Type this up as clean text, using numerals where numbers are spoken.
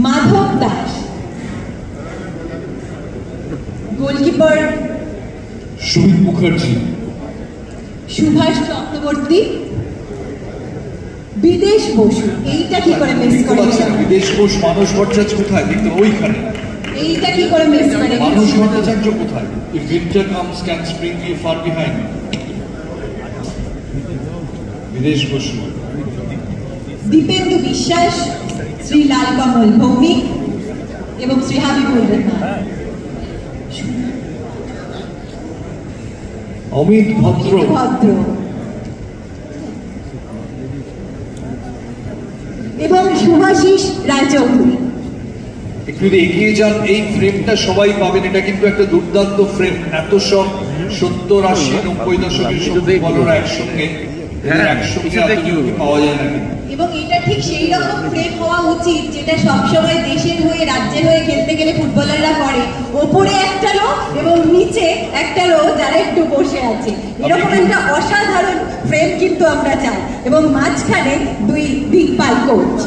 Madhav Das, goalkeeper Sumit Mukherjee, Subhash Chakraborty, বিদেশ বসু। এইটা কি করে মিস করে গেলাম? বিদেশ বসু মানস ভট্টাচার্য কোথায়? কিন্তু ওইখানে এইটা কি করে মিস করে গেলাম? মানস ভট্টাচার্য কোথায়? If winter comes, can spring be far behind? বিদেশ বসু। দীপেন্দু বিশ্বাস, শ্রী লালকমল ভৌমিক এবং শ্রী হাবিবুর রহমান। অমিত ভদ্র, এবং শুভাশিস রায়চৌধুরী। একটু যদি এগিয়ে যান, এই ফ্রেমটা সবাই পাবেন। এটা কিন্তু একটা দুর্দান্ত ফ্রেম। এত সব 70, 80, 90 দশকের সত্যি বলরা একসঙ্গে পাওয়া যায় না। এবং এটা ঠিক সেই রকম ফ্রেম হওয়া উচিত যেটা সবসময় দেশের হয়ে রাজ্যের হয়ে খেলতে গেলে ফুটবলাররা করে। ওপরে একটা রো এবং নিচে একটা রো যারা একটু বসে আছে, এরকম একটা অসাধারণ ফ্রেম কিন্তু আমরা চাই। এবং মাঝখানে দুই দিকপাল কোচ।